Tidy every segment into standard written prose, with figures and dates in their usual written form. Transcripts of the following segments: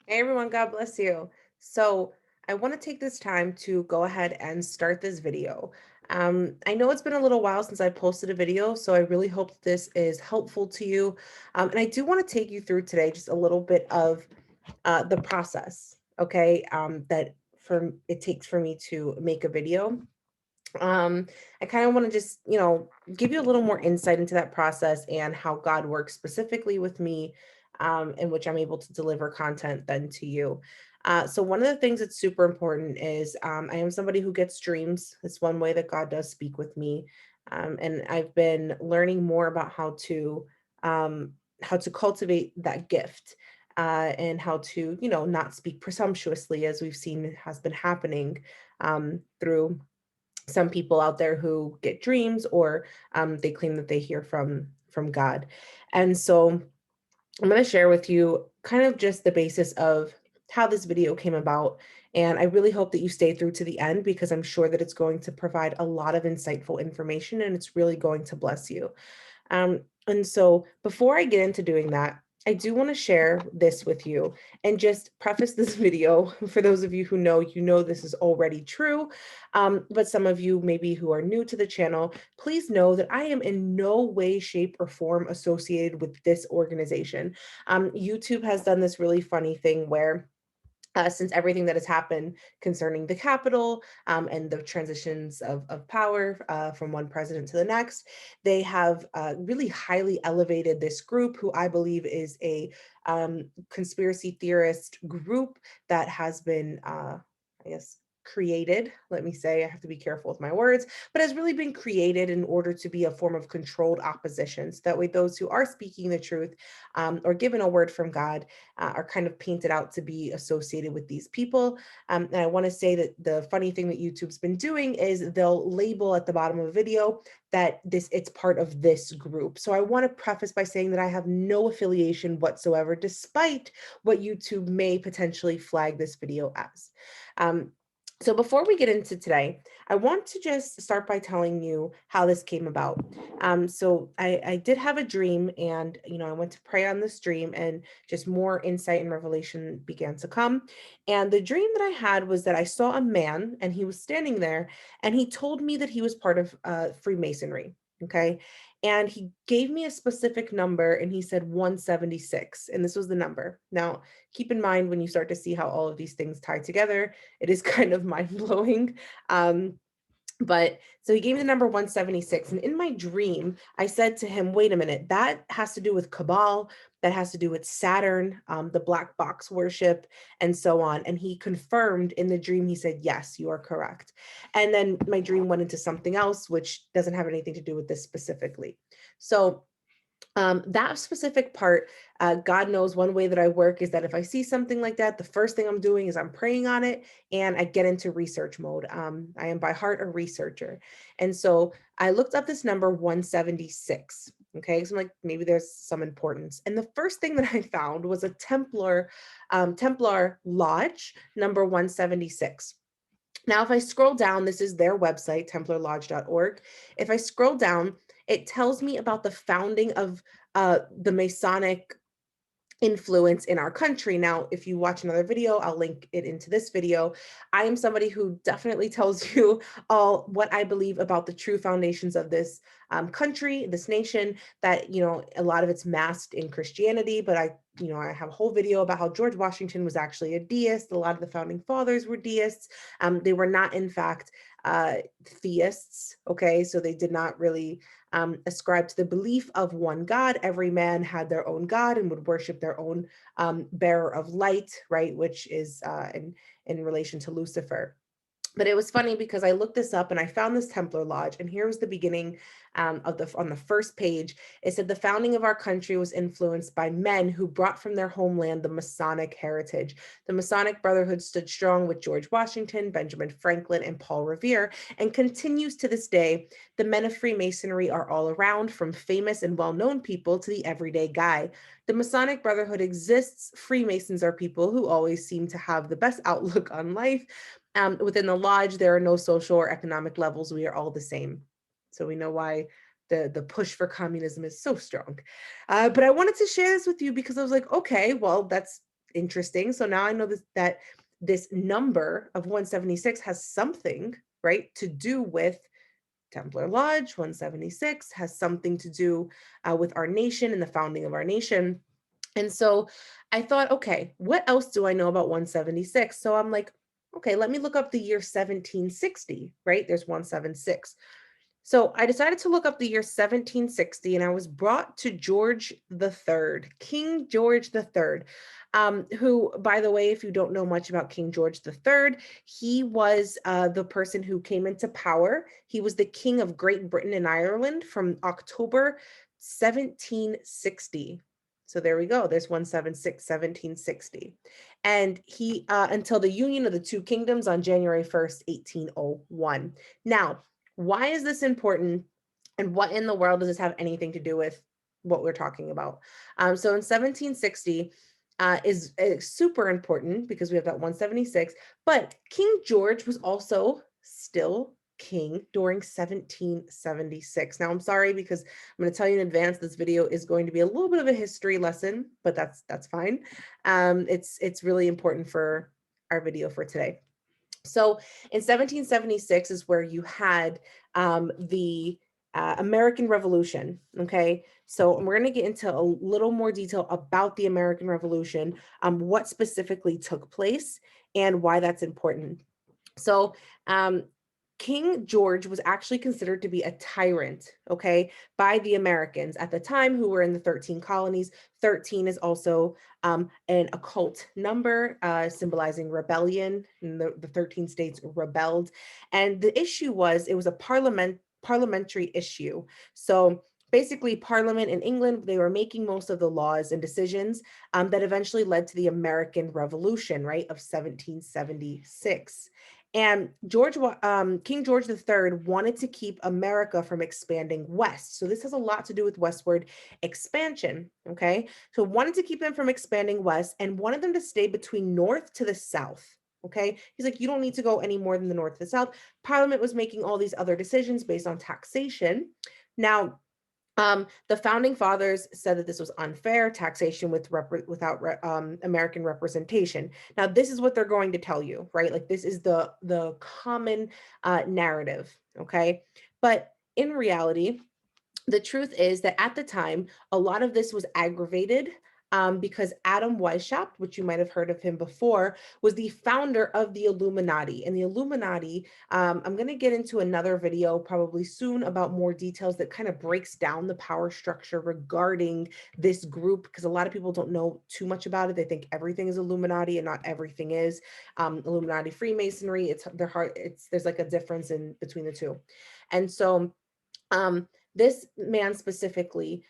Hey everyone, God bless you. So I want to take this time to go ahead and start this video. I know it's been a little while since I posted a video, so I really hope this is helpful to you. And I do want to take you through today just a little bit of the process, okay, that for it takes for me to make a video. I kind of want to just, give you a little more insight into that process and how God works specifically with me, in which I'm able to deliver content then to you. So one of the things that's super important is I am somebody who gets dreams. It's one way that God does speak with me, and I've been learning more about how to cultivate that gift. And how to, not speak presumptuously, as we've seen has been happening through some people out there who get dreams or they claim that they hear from God. And so I'm going to share with you kind of just the basis of how this video came about. And I really hope that you stay through to the end because I'm sure that it's going to provide a lot of insightful information and it's really going to bless you. And so before I get into doing that, I do want to share this with you and just preface this video. For those of you know this is already true. But some of you maybe who are new to the channel, please know that I am in no way, shape, or form associated with this organization. YouTube has done this really funny thing where since everything that has happened concerning the Capitol and the transitions of power from one president to the next, they have really highly elevated this group, who I believe is a conspiracy theorist group that has been, I guess, created. Let me say, I have to be careful with my words, but has really been created in order to be a form of controlled opposition. So that way, those who are speaking the truth or given a word from God are kind of painted out to be associated with these people. And I want to say that the funny thing that YouTube's been doing is they'll label at the bottom of a video that it's part of this group. So I want to preface by saying that I have no affiliation whatsoever, despite what YouTube may potentially flag this video as. So before we get into today, I want to just start by telling you how this came about. So I did have a dream, and I went to pray on this dream, and just more insight and revelation began to come. And the dream that I had was that I saw a man, and he was standing there, and he told me that he was part of Freemasonry. Okay. And he gave me a specific number, and he said 176. And this was the number. Now, keep in mind when you start to see how all of these things tie together, it is kind of mind blowing. But so he gave me the number 176. And in my dream, I said to him, wait a minute, that has to do with Cabal, that has to do with Saturn, the black box worship, and so on. And he confirmed in the dream, he said, yes, you are correct. And then my dream went into something else, which doesn't have anything to do with this specifically. So that specific part, God knows one way that I work is that if I see something like that, the first thing I'm doing is I'm praying on it and I get into research mode. I am by heart a researcher. And so I looked up this number 176. Okay, so I'm like, maybe there's some importance. And the first thing that I found was a Templar Lodge number 176. Now, if I scroll down, this is their website, templarlodge.org. If I scroll down, it tells me about the founding of the Masonic influence in our country. Now, if you watch another video, I'll link it into this video. I am somebody who definitely tells you all what I believe about the true foundations of this country, this nation, that, a lot of it's masked in Christianity, but I have a whole video about how George Washington was actually a deist. A lot of the founding fathers were deists. They were not, in fact, theists. Okay, so they did not really ascribe to the belief of one God. Every man had their own God and would worship their own bearer of light, right? Which is in relation to Lucifer. But it was funny because I looked this up and I found this Templar Lodge, and here was the beginning on the first page. It said the founding of our country was influenced by men who brought from their homeland the Masonic heritage. The Masonic Brotherhood stood strong with George Washington, Benjamin Franklin, and Paul Revere, and continues to this day. The men of Freemasonry are all around, from famous and well-known people to the everyday guy. The Masonic Brotherhood exists. Freemasons are people who always seem to have the best outlook on life. Within the lodge, there are no social or economic levels. We are all the same. So we know why the push for communism is so strong. But I wanted to share this with you because I was like, okay, well, that's interesting. So now I know that this number of 176 has something, right, to do with Templar Lodge. 176 has something to do with our nation and the founding of our nation. And so I thought, okay, what else do I know about 176? So I'm like, okay, let me look up the year 1760, right? There's 176. So I decided to look up the year 1760, and I was brought to George III, King George III, who, by the way, if you don't know much about King George III, he was the person who came into power. He was the King of Great Britain and Ireland from October 1760. So there we go. There's 176, 1760. And he, until the union of the two kingdoms on January 1st, 1801. Now, why is this important? And what in the world does this have anything to do with what we're talking about? So in 1760 is super important because we have that 176, but King George was also still king during 1776. Now I'm sorry because I'm going to tell you in advance this video is going to be a little bit of a history lesson, but that's fine. It's really important for our video for today. So in 1776 is where you had the American Revolution. Okay, so we're going to get into a little more detail about the American Revolution, what specifically took place, and why that's important. So King George was actually considered to be a tyrant, okay, by the Americans at the time who were in the 13 colonies. 13 is also an occult number symbolizing rebellion. And the 13 states rebelled. And the issue was it was a parliamentary issue. So basically Parliament in England, they were making most of the laws and decisions that eventually led to the American Revolution, right, of 1776. And King George III wanted to keep America from expanding west. So this has a lot to do with westward expansion, okay? So wanted to keep them from expanding west and wanted them to stay between north to the south, okay? He's like, you don't need to go any more than the north to the south. Parliament was making all these other decisions based on taxation. Now, the founding fathers said that this was unfair taxation without American representation. Now, this is what they're going to tell you, right? Like this is the common narrative, okay? But in reality, the truth is that at the time, a lot of this was aggravated because Adam Weishaupt, which you might have heard of him before, was the founder of the Illuminati. And the Illuminati, I'm going to get into another video probably soon about more details that kind of breaks down the power structure regarding this group, because a lot of people don't know too much about it. They think everything is Illuminati, and not everything is. Illuminati, Freemasonry, there's like a difference in between the two. And so this man specifically,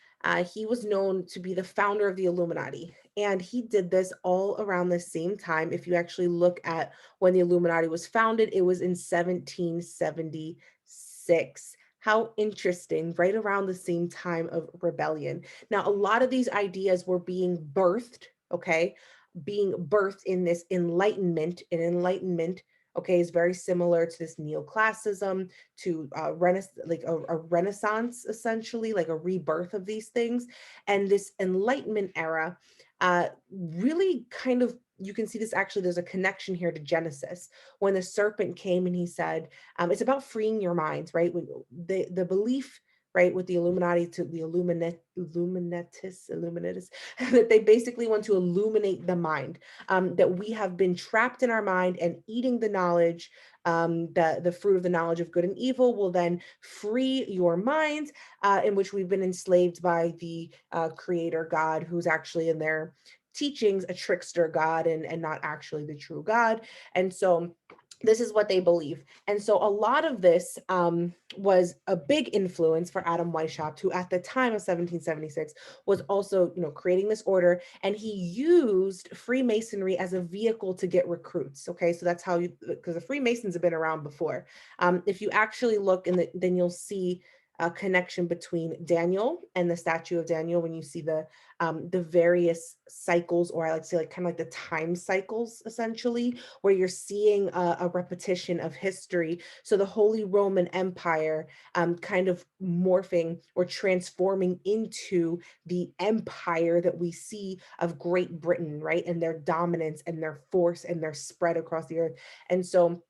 he was known to be the founder of the Illuminati, and he did this all around the same time. If you actually look at when the Illuminati was founded, it was in 1776. How interesting, right around the same time of rebellion. Now, a lot of these ideas were being birthed, okay, being birthed in this enlightenment, and enlightenment, okay, is very similar to this neoclassicism, to a renaissance, essentially, like a rebirth of these things. And this enlightenment era really kind of, you can see this actually, there's a connection here to Genesis, when the serpent came and he said, it's about freeing your minds, right? When the belief, right, with the Illuminati, to the Illuminatus, that they basically want to illuminate the mind, that we have been trapped in our mind, and eating the knowledge, the fruit of the knowledge of good and evil will then free your mind, in which we've been enslaved by the creator God, who's actually in their teachings a trickster God, and not actually the true God. And so this is what they believe. And so a lot of this was a big influence for Adam Weishaupt, who at the time of 1776 was also, creating this order, and he used Freemasonry as a vehicle to get recruits. Okay, so that's how because the Freemasons have been around before. If you actually look, then you'll see connection between Daniel and the statue of Daniel. When you see the various cycles, or I like to say like kind of like the time cycles, essentially, where you're seeing a repetition of history. So the Holy Roman Empire kind of morphing or transforming into the empire that we see of Great Britain, right? And their dominance and their force and their spread across the earth. And so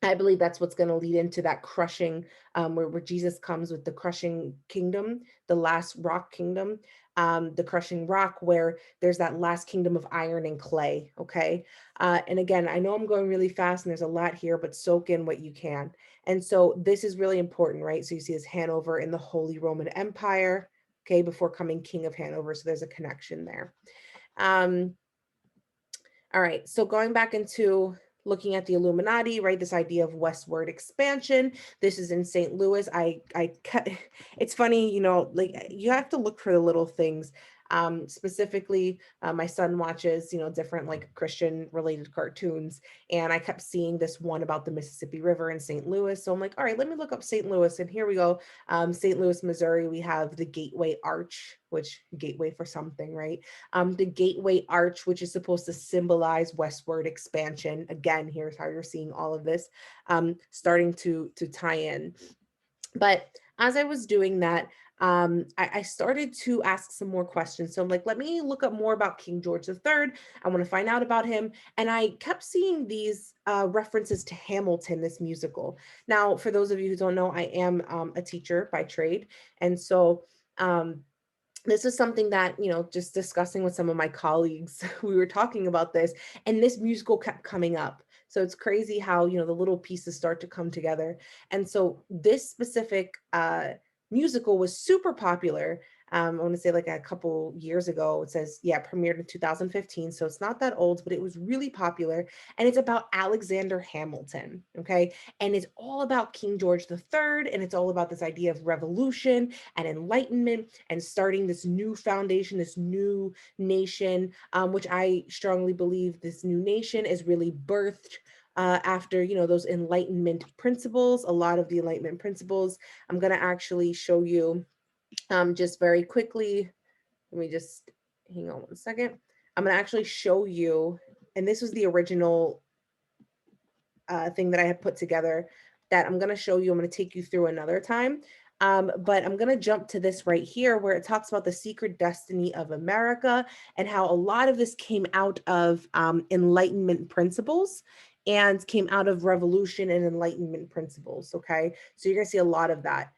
I believe that's what's going to lead into that crushing, where Jesus comes with the crushing kingdom, the last rock kingdom, the crushing rock, where there's that last kingdom of iron and clay. Okay. And again, I know I'm going really fast and there's a lot here, but soak in what you can. And so this is really important, right? So you see this Hanover in the Holy Roman Empire, okay, before coming King of Hanover. So there's a connection there. All right, so going back into looking at the Illuminati, right? This idea of westward expansion. This is in St. Louis. It's funny, like you have to look for the little things. Specifically, my son watches, different like Christian related cartoons, and I kept seeing this one about the Mississippi River in St. Louis. So I'm like, all right, let me look up St. Louis, and here we go. St. Louis, Missouri. We have the Gateway Arch, which gateway for something, right? The Gateway Arch, which is supposed to symbolize westward expansion. Again, here's how you're seeing all of this starting to tie in. But as I was doing that, I started to ask some more questions. So I'm like, let me look up more about King George III. I want to find out about him. And I kept seeing these references to Hamilton, this musical. Now, for those of you who don't know, I am a teacher by trade. And so this is something that, just discussing with some of my colleagues, we were talking about this, and this musical kept coming up. So it's crazy how, the little pieces start to come together. And so this specific musical was super popular. I want to say like a couple years ago. It says, yeah, premiered in 2015. So it's not that old, but it was really popular. And it's about Alexander Hamilton. Okay. And it's all about King George III. And it's all about this idea of revolution and enlightenment and starting this new foundation, this new nation, which I strongly believe this new nation is really birthed after, those Enlightenment principles. A lot of the Enlightenment principles I'm going to actually show you just very quickly. Let me just hang on one second. I'm going to actually show you, and this was the original thing that I had put together that I'm going to show you. I'm going to take you through another time. But I'm going to jump to this right here where it talks about the secret destiny of America and how a lot of this came out of Enlightenment principles and came out of revolution and Enlightenment principles. Okay. So you're going to see a lot of that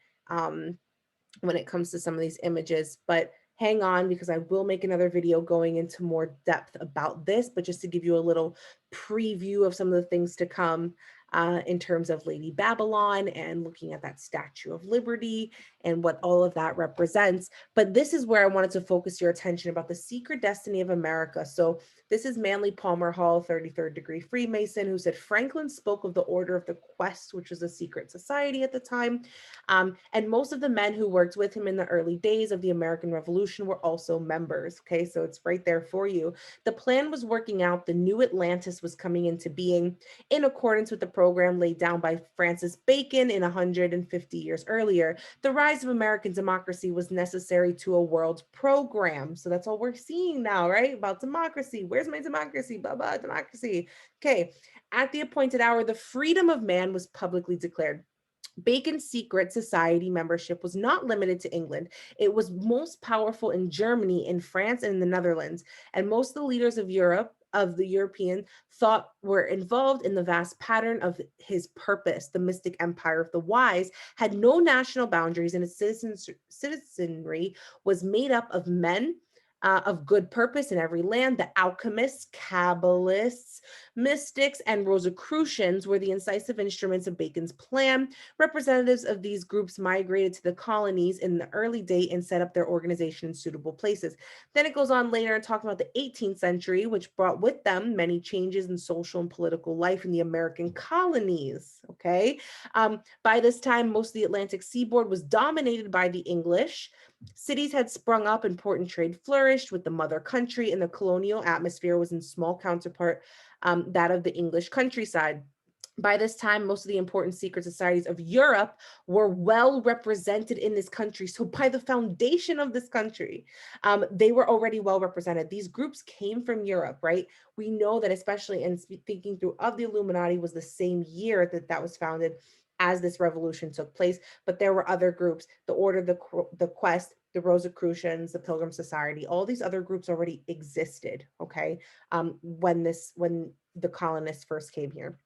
when it comes to some of these images, but hang on because I will make another video going into more depth about this, but just to give you a little preview of some of the things to come in terms of Lady Babylon and looking at that Statue of Liberty and what all of that represents. But this is where I wanted to focus your attention about the secret destiny of America. So this is Manly Palmer Hall, 33rd degree Freemason, who said Franklin spoke of the Order of the Quest, which was a secret society at the time. And most of the men who worked with him in the early days of the American Revolution were also members. Okay, so it's right there for you. The plan was working out. The new Atlantis was coming into being in accordance with the program laid down by Francis Bacon in 150 years earlier. The rise of American democracy was necessary to a world program. So that's all we're seeing now, right? About democracy. Where's my democracy? Blah, blah, democracy. Okay. At the appointed hour, the freedom of man was publicly declared. Bacon's secret society membership was not limited to England. It was most powerful in Germany, in France, and in the Netherlands. And most of the leaders of Europe, of the European thought, were involved in the vast pattern of his purpose. The mystic empire of the wise had no national boundaries, and its citizenry was made up of men of good purpose in every land. The alchemists, Kabbalists, mystics, and Rosicrucians were the incisive instruments of Bacon's plan. Representatives of these groups migrated to the colonies in the early day and set up their organization in suitable places. Then it goes on later and talks about the 18th century, which brought with them many changes in social and political life in the American colonies. Okay. By this time, most of the Atlantic seaboard was dominated by the English. Cities had sprung up and port and trade flourished with the mother country, and the colonial atmosphere was in small counterpart that of the English countryside. By this time, most of the important secret societies of Europe were well represented in this country. So, by the foundation of this country, they were already well represented. These groups came from Europe, right? We know that, especially in thinking through of the Illuminati, was the same year that that was founded as this revolution took place. But there were other groups: the Order, the Quest, the Rosicrucians, the Pilgrim Society. All these other groups already existed. Okay, when the colonists first came here.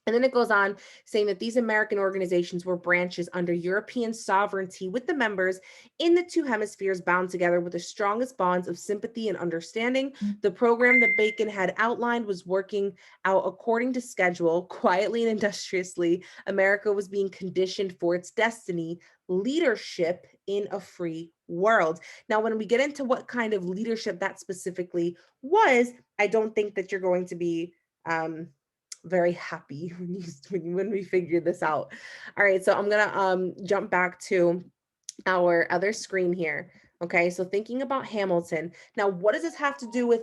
And then it goes on saying that these American organizations were branches under European sovereignty, with the members in the two hemispheres bound together with the strongest bonds of sympathy and understanding. The program that Bacon had outlined was working out according to schedule, quietly and industriously. America was being conditioned for its destiny, leadership in a free world. Now, when we get into what kind of leadership that specifically was, I don't think that you're going to be very happy when we figure this out. All right, so I'm gonna jump back to our other screen here. Okay, so thinking about Hamilton. Now, what does this have to do with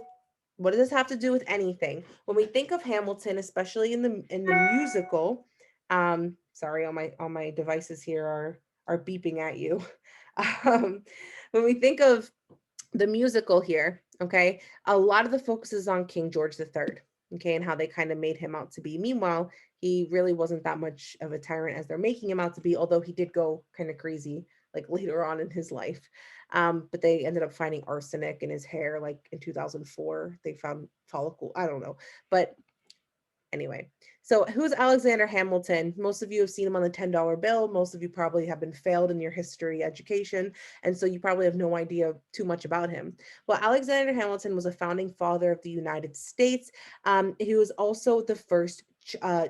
anything? When we think of Hamilton, especially in the musical, sorry, all my devices here are beeping at you. Um, when we think of the musical here, okay, a lot of the focus is on King George III, okay, and how they kind of made him out to be. Meanwhile, he really wasn't that much of a tyrant as they're making him out to be, although he did go kind of crazy like later on in his life. But they ended up finding arsenic in his hair, like in 2004. They found follicle, I don't know. But anyway, so who's Alexander Hamilton? Most of you have seen him on the $10 bill. Most of you probably have been failed in your history education, and so you probably have no idea too much about him. Well, Alexander Hamilton was a founding father of the United States. He was also the first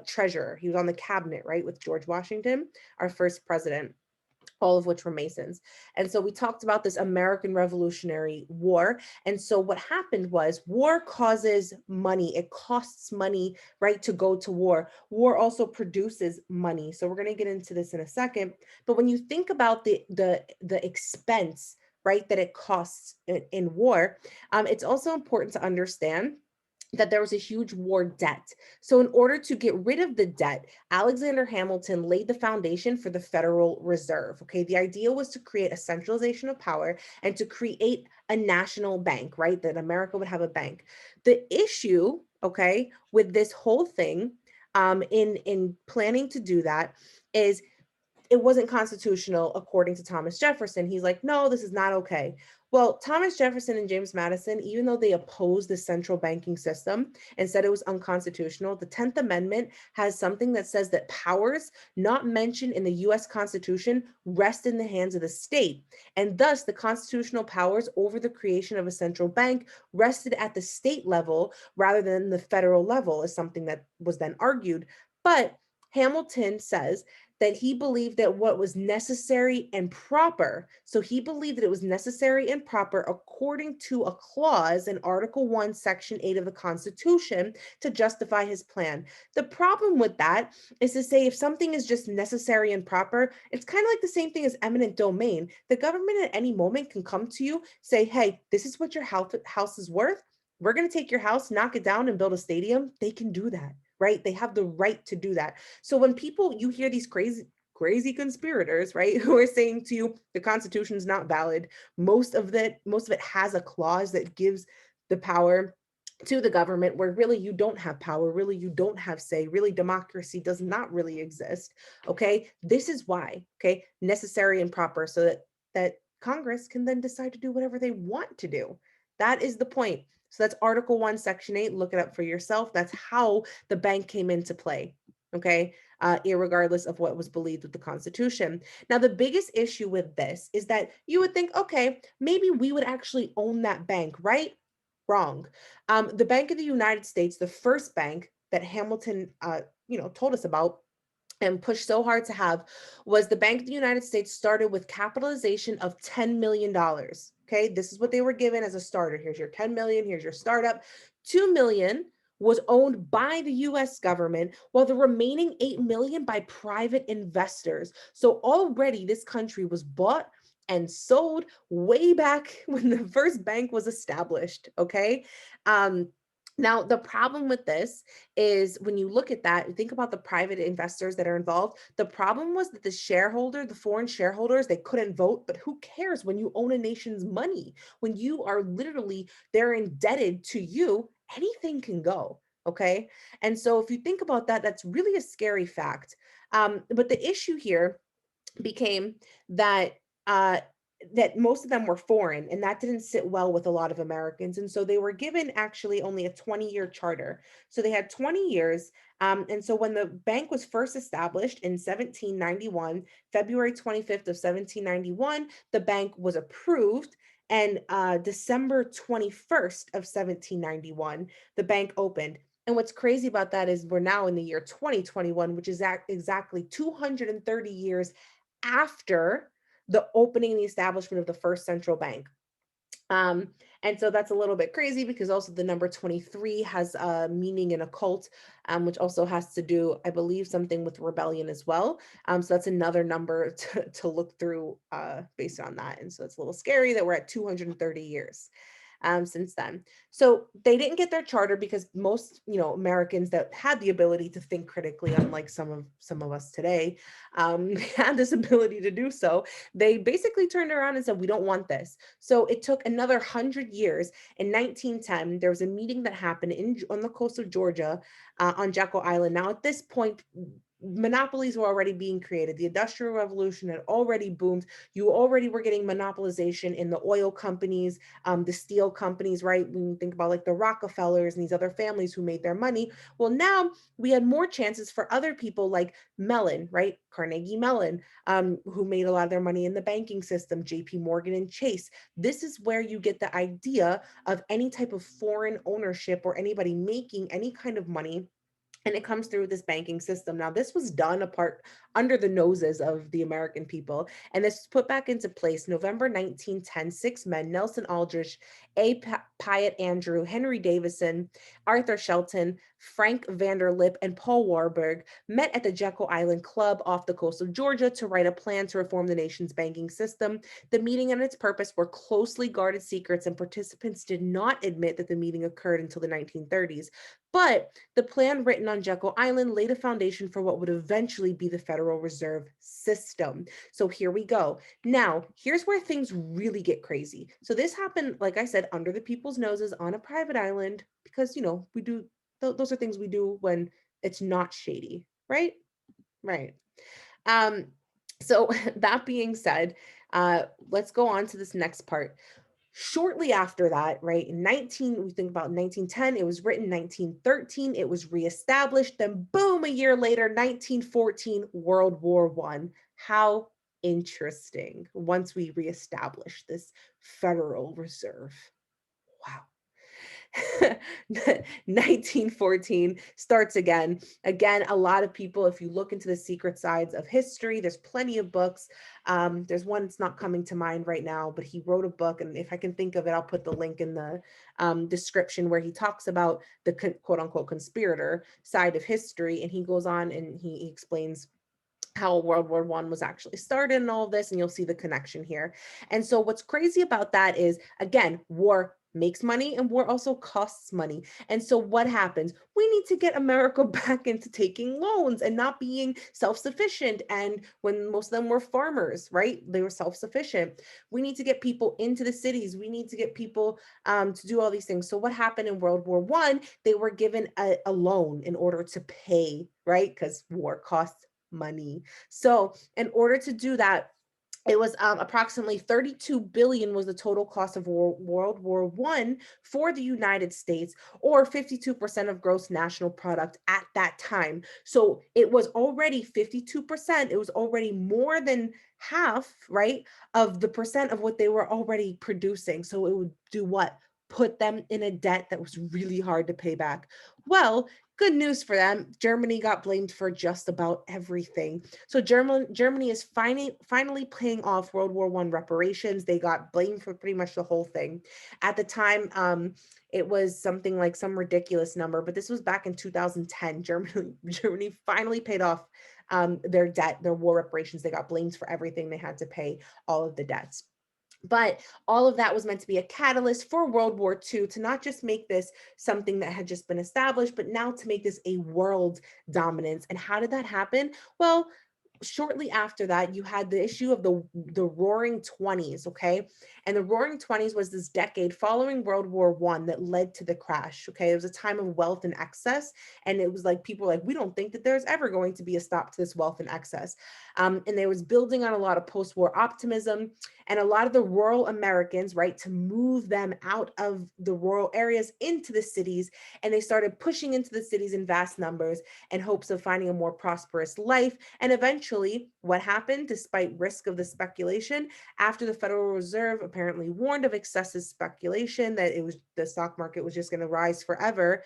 treasurer. He was on the cabinet, right, with George Washington, our first president, all of which were Masons. And so we talked about this American Revolutionary War. And so what happened was war causes money. It costs money, right, to go to war. War also produces money. So we're going to get into this in a second. But when you think about the expense, right, that it costs in war, it's also important to understand that there was a huge war debt. So, in order to get rid of the debt, Alexander Hamilton laid the foundation for the Federal Reserve. Okay, the idea was to create a centralization of power and to create a national bank, right? That America would have a bank. The issue, okay, with this whole thing, in planning to do that, is it wasn't constitutional according to Thomas Jefferson. He's like, no, this is not okay. Well, Thomas Jefferson and James Madison, even though they opposed the central banking system and said it was unconstitutional, the 10th Amendment has something that says that powers not mentioned in the US Constitution rest in the hands of the state. And thus, the constitutional powers over the creation of a central bank rested at the state level rather than the federal level, is something that was then argued. But Hamilton says that he believed that what was necessary and proper, so he believed that it was necessary and proper according to a clause in Article 1, Section 8 of the Constitution to justify his plan. The problem with that is to say if something is just necessary and proper, it's kind of like the same thing as eminent domain. The government at any moment can come to you, say, hey, this is what your house is worth. We're going to take your house, knock it down, and build a stadium. They can do that, right? They have the right to do that. So when you hear these crazy conspirators, right, who are saying to you the Constitution is not valid, most of it has a clause that gives the power to the government, where really you don't have power, really you don't have say, really democracy does not really exist. Okay, this is why, okay, necessary and proper, so that Congress can then decide to do whatever they want to do. That is the point. So that's Article 1, Section 8. Look it up for yourself. That's how the bank came into play, okay, irregardless of what was believed with the Constitution. Now, the biggest issue with this is that you would think, okay, maybe we would actually own that bank, right? Wrong. The Bank of the United States, the first bank that Hamilton, told us about and pushed so hard to have, was the Bank of the United States started with capitalization of $10 million. Okay, this is what they were given as a starter. Here's your 10 million, here's your startup. 2 million was owned by the US government, while the remaining 8 million by private investors. So already this country was bought and sold way back when the first bank was established. Okay. Now, the problem with this is when you look at that, think about the private investors that are involved. The problem was that the foreign shareholders, they couldn't vote, but who cares when you own a nation's money? When you are literally, they're indebted to you, anything can go. Okay. And so if you think about that, that's really a scary fact. But the issue here became that uh that most of them were foreign, and that didn't sit well with a lot of Americans, and so they were given actually only a 20-year charter. So they had 20 years. And so when the bank was first established in 1791, February 25th of 1791, the bank was approved, and December 21st of 1791, the bank opened. And what's crazy about that is we're now in the year 2021, which is exactly 230 years after the opening and the establishment of the first central bank. Um, and so that's a little bit crazy because also the number 23 has a meaning in occult, which also has to do, I believe, something with rebellion as well. So that's another number to look through based on that. And so it's a little scary that we're at 230 years since then. So they didn't get their charter because most, Americans that had the ability to think critically, unlike some of us today, had this ability to do so. They basically turned around and said, "We don't want this." So it took another 100 years. In 1910, there was a meeting that happened on the coast of Georgia, on Jekyll Island. Now, at this point, monopolies were already being created. The Industrial Revolution had already boomed. You already were getting monopolization in the oil companies, the steel companies, right? When you think about like the Rockefellers and these other families who made their money. Well, now we had more chances for other people like Mellon, right? Carnegie Mellon, who made a lot of their money in the banking system, JP Morgan and Chase. This is where you get the idea of any type of foreign ownership or anybody making any kind of money, and it comes through this banking system. Now, this was done apart under the noses of the American people, and this was put back into place November 1910. Six men, Nelson Aldrich, Piatt Andrew, Henry Davison, Arthur Shelton, Frank Vanderlip, and Paul Warburg, met at the Jekyll Island Club off the coast of Georgia to write a plan to reform the nation's banking system. The meeting and its purpose were closely guarded secrets, and participants did not admit that the meeting occurred until the 1930s. But the plan written on Jekyll Island laid a foundation for what would eventually be the Federal Reserve System. So here we go. Now, here's where things really get crazy. So this happened, like I said, under the people's noses on a private island because, we do, those are things we do when it's not shady, right? Right. Um, so that being said, let's go on to this next part. Shortly after that, right, we think about 1910, it was written. 1913, it was reestablished. Then boom, a year later, 1914, World War One. How interesting. Once we reestablished this Federal Reserve. Wow. 1914 starts again. Again, a lot of people, if you look into the secret sides of history, there's plenty of books. There's one that's not coming to mind right now, but he wrote a book, and if I can think of it, I'll put the link in the description, where he talks about the quote unquote conspirator side of history. And he goes on and he explains how World War One was actually started and all of this, and you'll see the connection here. And so what's crazy about that is, again, war makes money and war also costs money. And so what happens? We need to get America back into taking loans and not being self-sufficient. And when most of them were farmers, right? They were self-sufficient. We need to get people into the cities. We need to get people to do all these things. So what happened in World War One? They were given a loan in order to pay, right? Because war costs money. So in order to do that, it was approximately 32 billion was the total cost of World War One for the United States, or 52% of gross national product at that time. So it was already 52%. It was already more than half, right, of the percent of what they were already producing. So it would do what? Put them in a debt that was really hard to pay back. Well, good news for them. Germany got blamed for just about everything. So Germany is finally paying off World War One reparations. They got blamed for pretty much the whole thing. At the time, it was something like some ridiculous number, but this was back in 2010. Germany finally paid off their debt, their war reparations. They got blamed for everything. They had to pay all of the debts. But all of that was meant to be a catalyst for World War II, to not just make this something that had just been established, but now to make this a world dominance. And how did that happen? Well, shortly after that, you had the issue of the Roaring Twenties, okay? And the Roaring Twenties was this decade following World War One that led to the crash, okay? It was a time of wealth and excess, and it was like people were like, we don't think that there's ever going to be a stop to this wealth and excess. And they was building on a lot of post-war optimism, and a lot of the rural Americans, right, to move them out of the rural areas into the cities, and they started pushing into the cities in vast numbers in hopes of finding a more prosperous life. And eventually, what happened, despite risk of the speculation, after the Federal Reserve apparently warned of excessive speculation that it was the stock market was just going to rise forever,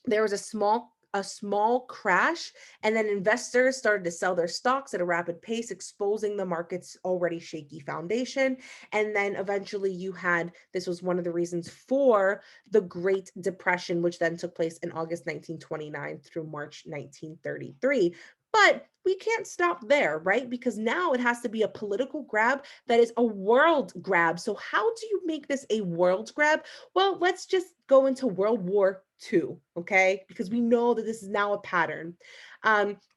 there was a small crash, and then investors started to sell their stocks at a rapid pace, exposing the market's already shaky foundation. And then eventually you had, this was one of the reasons for the Great Depression, which then took place in August 1929 through March 1933. But we can't stop there, right? Because now it has to be a political grab that is a world grab. So how do you make this a world grab? Well, let's just go into World War II, okay? Because we know that this is now a pattern.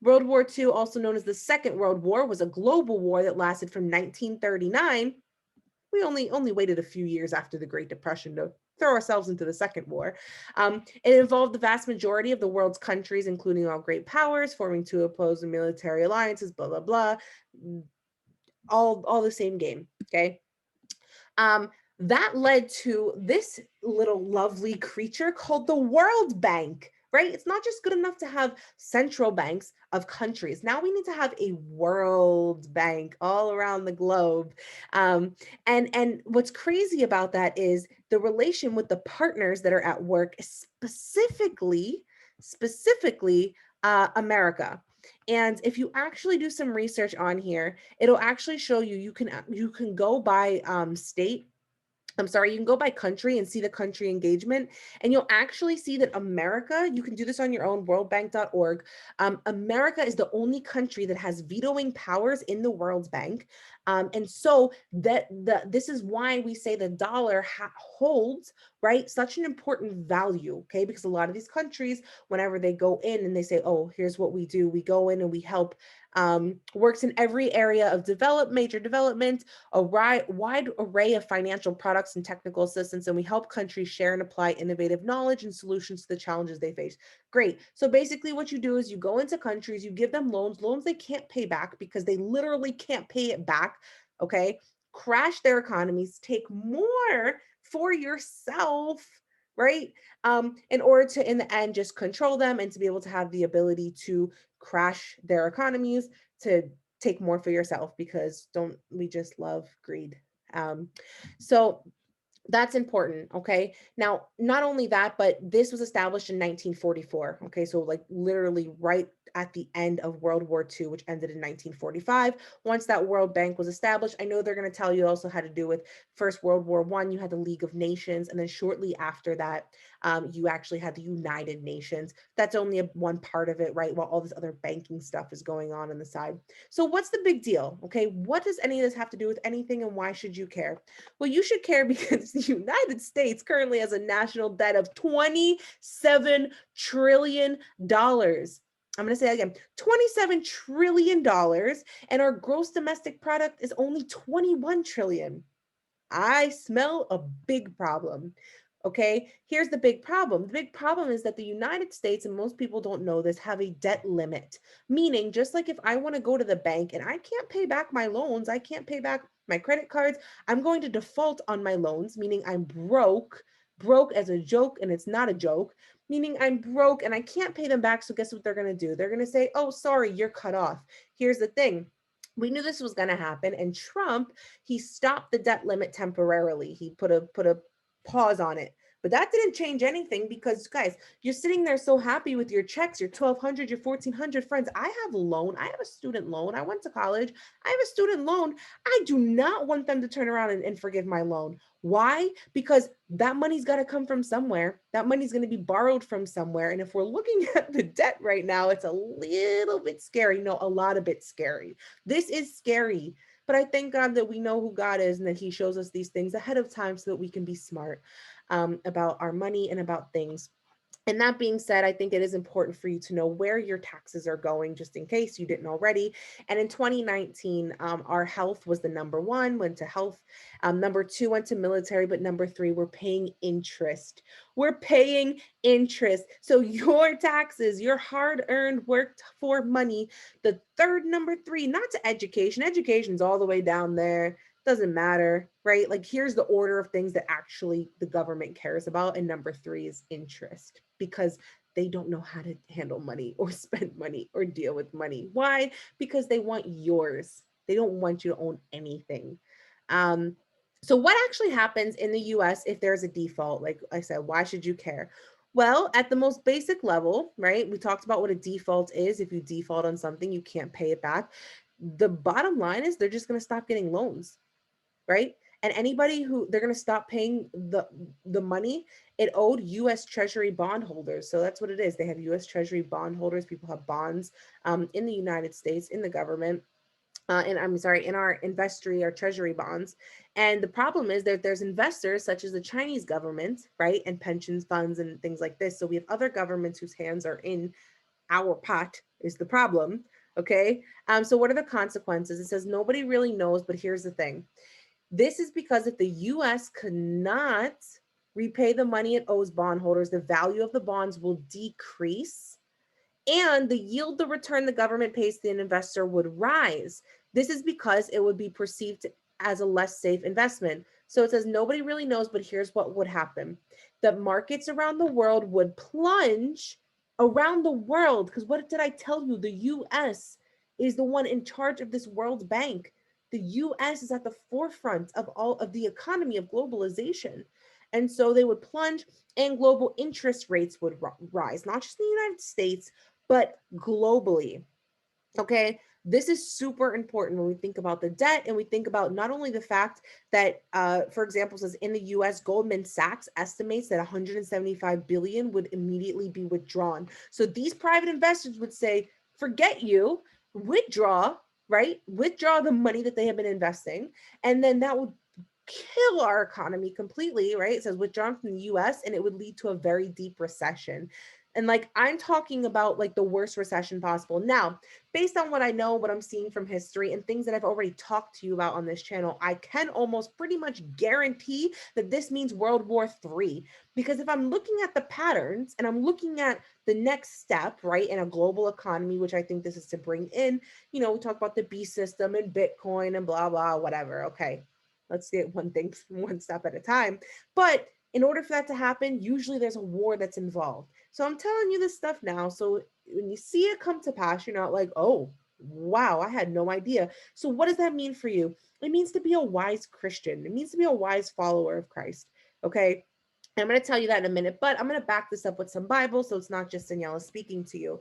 World War II, also known as the Second World War, was a global war that lasted from 1939. We only waited a few years after the Great Depression to throw ourselves into the Second War. It involved the vast majority of the world's countries, including all great powers, forming two opposing military alliances, blah, blah, blah. All the same game, okay? Um, that led to this little lovely creature called the World Bank, right? It's not just good enough to have central banks of countries. Now we need to have a World Bank all around the globe. And what's crazy about that is the relation with the partners that are at work, specifically America. And if you actually do some research on here, it'll actually show you you can go by state. I'm sorry, you can go by country and see the country engagement, and you'll actually see that America, you can do this on your own, worldbank.org. America is the only country that has vetoing powers in the World Bank. And so this is why we say the dollar holds, right, such an important value, okay? Because a lot of these countries, whenever they go in and they say, oh, here's what we do, we go in and we help, works in every area of major development, a wide array of financial products and technical assistance, and we help countries share and apply innovative knowledge and solutions to the challenges they face. Great. So basically what you do is you go into countries, you give them loans they can't pay back because they literally can't pay it back, okay? Crash their economies, take more for yourself, right? In order to, in the end, just control them and to be able to have the ability to crash their economies, to take more for yourself, because don't we just love greed? So that's important, okay? Now, not only that, but this was established in 1944, okay? So like literally right at the end of World War II, which ended in 1945. Once that World Bank was established, I know they're going to tell you also had to do with First World War One, you had the League of Nations, and then shortly after that, you actually had the United Nations. That's only one part of it, right? While all this other banking stuff is going on the side. So what's the big deal, okay? What does any of this have to do with anything, and why should you care? Well, you should care because the United States currently has a national debt of $27 trillion. I'm going to say that again, $27 trillion, and our gross domestic product is only 21 trillion. I smell a big problem. Okay, here's the big problem. The big problem is that the United States, and most people don't know this, have a debt limit. Meaning, just like if I want to go to the bank and I can't pay back my loans, I can't pay back my credit cards, I'm going to default on my loans, meaning I'm broke as a joke, and it's not a joke, meaning I'm broke and I can't pay them back. So guess what they're going to do? They're going to say, oh, sorry, you're cut off. Here's the thing. We knew this was going to happen, and Trump, he stopped the debt limit temporarily. He put a pause on it. But that didn't change anything because, guys, you're sitting there so happy with your checks, your 1,200, your 1,400. Friends, I have a loan. I have a student loan. I went to college. I have a student loan. I do not want them to turn around and forgive my loan. Why? Because that money's got to come from somewhere. That money's going to be borrowed from somewhere. And if we're looking at the debt right now, it's a little bit scary. No, a lot of bit scary. This is scary. But I thank God that we know who God is and that he shows us these things ahead of time so that we can be smart about our money and about things. And that being said, I think it is important for you to know where your taxes are going, just in case you didn't already. And in 2019, our health was the number one, went to health. Number two went to military, but number three, we're paying interest. We're paying interest. So your taxes, your hard earned, worked for money, the third, number three, not to education. Education's all the way down there, doesn't matter, right? Like here's the order of things that actually the government cares about. And number three is interest, because they don't know how to handle money or spend money or deal with money. Why? Because they want yours. They don't want you to own anything. Um, so what actually happens in the US if there's a default? Like I said, why should you care? Well, at the most basic level, right? We talked about what a default is. If you default on something, you can't pay it back. The bottom line is they're just going to stop getting loans, right? And anybody who they're going to stop paying the money it owed US Treasury bondholders. So that's what it is. They have US Treasury bondholders. People have bonds in the United States, in the government. And I'm sorry, in our investory, our treasury bonds. And the problem is that there's investors such as the Chinese government, right? And pensions funds and things like this. So we have other governments whose hands are in our pot is the problem. Okay. So what are the consequences? It says nobody really knows, but here's the thing. This is because if the US cannot repay the money it owes bondholders, the value of the bonds will decrease and the yield, the return the government pays to an investor would rise. This is because it would be perceived as a less safe investment. So it says nobody really knows, but here's what would happen. The markets around the world would plunge around the world. Because what did I tell you? The US is the one in charge of this World Bank. The US is at the forefront of all of the economy of globalization. And so they would plunge and global interest rates would rise, not just in the United States, but globally. Okay. This is super important when we think about the debt and we think about not only the fact that, for example, says in the US, Goldman Sachs estimates that 175 billion would immediately be withdrawn. So these private investors would say, forget you, withdraw, right? Withdraw the money that they have been investing. And then that would kill our economy completely, right? It says withdrawn from the US and it would lead to a very deep recession. And like I'm talking about like the worst recession possible. Now, based on what I know, what I'm seeing from history and things that I've already talked to you about on this channel, I can almost pretty much guarantee that this means World War III. Because if I'm looking at the patterns and I'm looking at the next step, right, in a global economy, which I think this is to bring in, we talk about the B system and Bitcoin and blah, blah, whatever. Okay, let's get one thing, one step at a time. But in order for that to happen, usually there's a war that's involved. So I'm telling you this stuff now. So when you see it come to pass, you're not like, oh, wow, I had no idea. So what does that mean for you? It means to be a wise Christian. It means to be a wise follower of Christ. Okay. I'm going to tell you that in a minute, but I'm going to back this up with some Bible so it's not just Daniela speaking to you.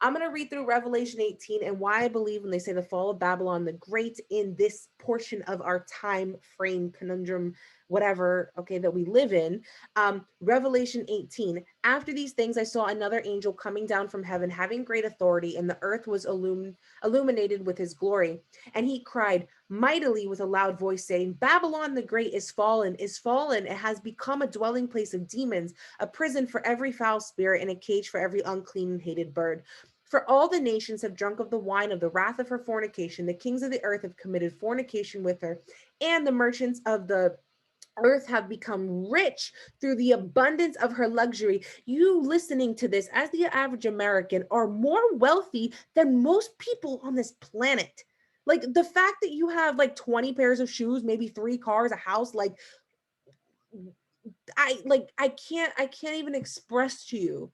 I'm going to read through Revelation 18 and why I believe when they say the fall of Babylon the Great in this portion of our time frame conundrum, whatever, okay, that we live in. Revelation 18. After these things, I saw another angel coming down from heaven, having great authority, and the earth was illuminated with his glory. And he cried mightily with a loud voice, saying, Babylon the Great is fallen, is fallen. It has become a dwelling place of demons, a prison for every foul spirit, and a cage for every unclean and hated bird. For all the nations have drunk of the wine of the wrath of her fornication. The kings of the earth have committed fornication with her, and the merchants of the earth have become rich through the abundance of her luxury. You listening to this as the average American are more wealthy than most people on this planet. Like the fact that you have like 20 pairs of shoes, maybe 3 cars, a house, like I can't even express to you.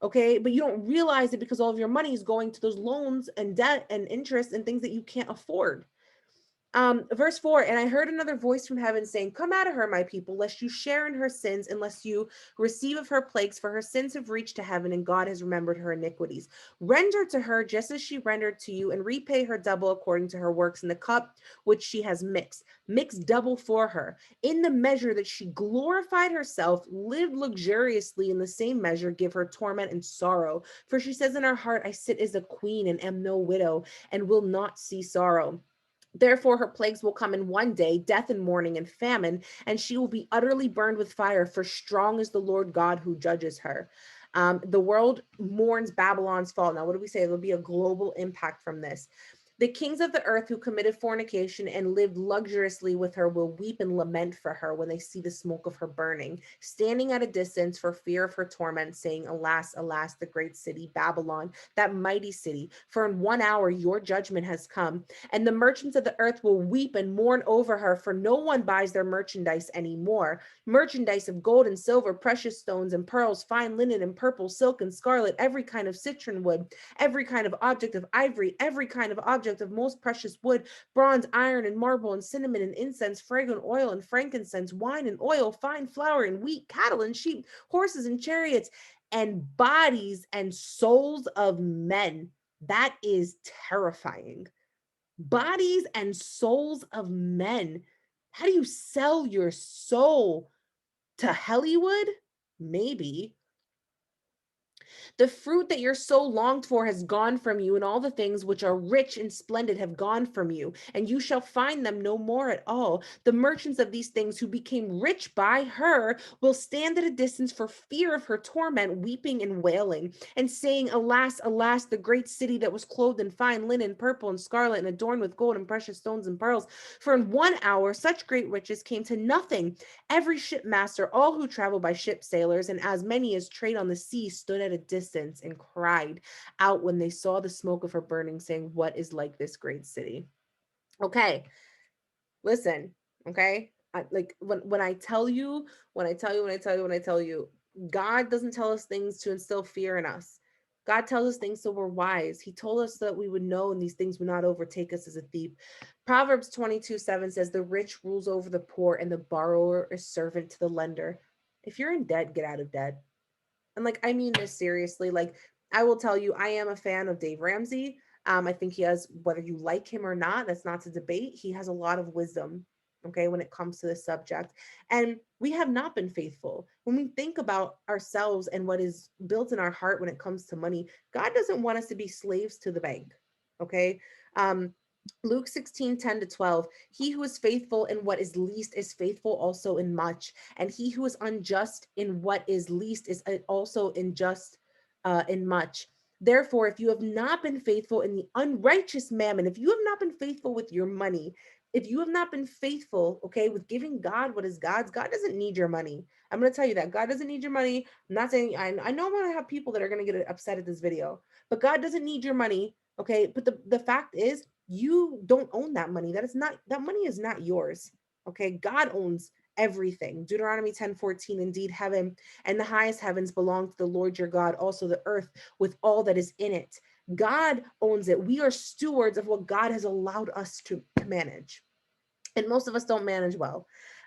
Okay, but you don't realize it because all of your money is going to those loans and debt and interest and things that you can't afford. Verse 4, and I heard another voice from heaven saying, Come out of her, my people, lest you share in her sins, unless you receive of her plagues, for her sins have reached to heaven, and God has remembered her iniquities. Render to her just as she rendered to you, and repay her double according to her works in the cup which she has mixed. Mix double for her. In the measure that she glorified herself, lived luxuriously in the same measure, give her torment and sorrow. For she says in her heart, I sit as a queen and am no widow, and will not see sorrow. Therefore, her plagues will come in one day, death and mourning and famine, and she will be utterly burned with fire, for strong is the Lord God who judges her. The world mourns Babylon's fall. Now, what do we say? There'll be a global impact from this. The kings of the earth who committed fornication and lived luxuriously with her will weep and lament for her when they see the smoke of her burning, standing at a distance for fear of her torment, saying, Alas, alas, the great city, Babylon, that mighty city, for in 1 hour your judgment has come. And the merchants of the earth will weep and mourn over her, for no one buys their merchandise anymore. Merchandise of gold and silver, precious stones and pearls, fine linen and purple, silk and scarlet, every kind of citron wood, every kind of object of ivory, every kind of object of most precious wood, bronze, iron, and marble, and cinnamon, and incense, fragrant oil, and frankincense, wine and oil, fine flour and wheat, cattle and sheep, horses and chariots, and bodies and souls of men. That is terrifying. Bodies and souls of men. How do you sell your soul to Hollywood? Maybe. The fruit that your soul longed for has gone from you, and all the things which are rich and splendid have gone from you, and you shall find them no more at all. The merchants of these things who became rich by her will stand at a distance for fear of her torment, weeping and wailing, and saying, Alas, alas, the great city that was clothed in fine linen, purple and scarlet, and adorned with gold and precious stones and pearls. For in 1 hour such great riches came to nothing. Every shipmaster, all who travel by ship, sailors, and as many as trade on the sea, stood at a distance and cried out when they saw the smoke of her burning, saying, What is like this great city? Okay, listen, okay? Like when I tell you, God doesn't tell us things to instill fear in us. God tells us things so we're wise. He told us that we would know and these things would not overtake us as a thief. Proverbs 22:7 says, The rich rules over the poor, and the borrower is servant to the lender. If you're in debt, get out of debt. And like, I mean this seriously. Like, I will tell you, I am a fan of Dave Ramsey. I think he has, whether you like him or not, that's not to debate. He has a lot of wisdom, okay, when it comes to this subject. And we have not been faithful. When we think about ourselves and what is built in our heart when it comes to money, God doesn't want us to be slaves to the bank, okay? Um, Luke 16:10-12, he who is faithful in what is least is faithful also in much, and he who is unjust in what is least is also unjust in much. Therefore, if you have not been faithful in the unrighteous mammon, if you have not been faithful with your money, if you have not been faithful, okay, with giving God what is God's, God doesn't need your money. I'm going to tell you that God doesn't need your money. I'm not saying, I know I'm going to have people that are going to get upset at this video, but God doesn't need your money. Okay. But the fact is, you don't own that money. That money is not yours. Okay. God owns everything. Deuteronomy 10:14, indeed, heaven and the highest heavens belong to the Lord your God, also the earth with all that is in it. God owns it. We are stewards of what God has allowed us to manage. And most of us don't manage well.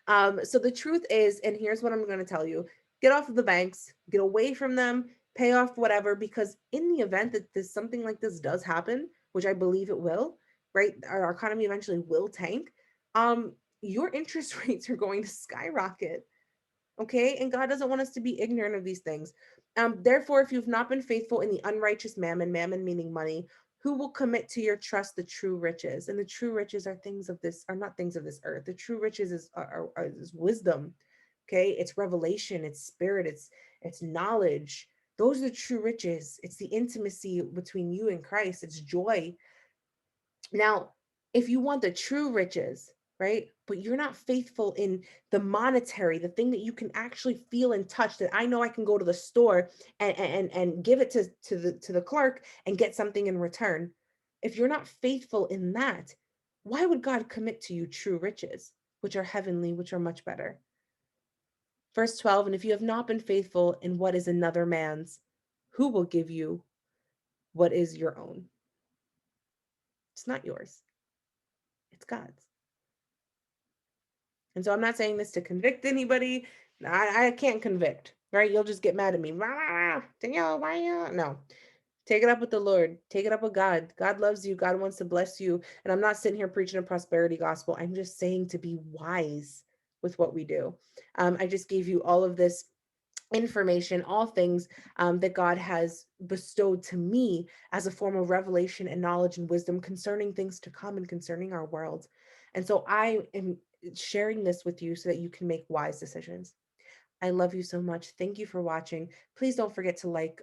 So the truth is, and here's what I'm going to tell you, get off of the banks, get away from them, pay off whatever, because in the event that something like this does happen, which I believe it will, right? Our economy eventually will tank. Your interest rates are going to skyrocket. Okay. And God doesn't want us to be ignorant of these things. Therefore, if you've not been faithful in the unrighteous mammon, mammon meaning money, who will commit to your trust the true riches? And the true riches are not things of this earth. The true riches is wisdom. Okay. It's revelation, it's spirit, it's knowledge. Those are the true riches. It's the intimacy between you and Christ. It's joy. Now, if you want the true riches, right? But you're not faithful in the monetary, the thing that you can actually feel and touch, that I know I can go to the store and give it to the clerk and get something in return. If you're not faithful in that, why would God commit to you true riches, which are heavenly, which are much better? Verse 12, and if you have not been faithful in what is another man's, who will give you what is your own? It's not yours. It's God's. And so I'm not saying this to convict anybody. I can't convict, right? You'll just get mad at me. Danielle, why you? No. Take it up with the Lord. Take it up with God. God loves you. God wants to bless you. And I'm not sitting here preaching a prosperity gospel. I'm just saying to be wise with what we do. I just gave you all of this information, all things that God has bestowed to me as a form of revelation and knowledge and wisdom concerning things to come and concerning our world. And so I am sharing this with you so that you can make wise decisions. I love you so much. Thank you for watching. Please don't forget to like.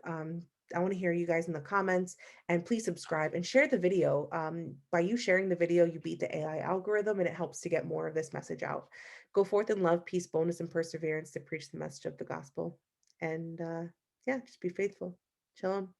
I want to hear you guys in the comments, and please subscribe and share the video. By you sharing the video, you beat the AI algorithm and it helps to get more of this message out. Go forth in love, peace, boldness, and perseverance to preach the message of the gospel. And yeah, just be faithful. Shalom.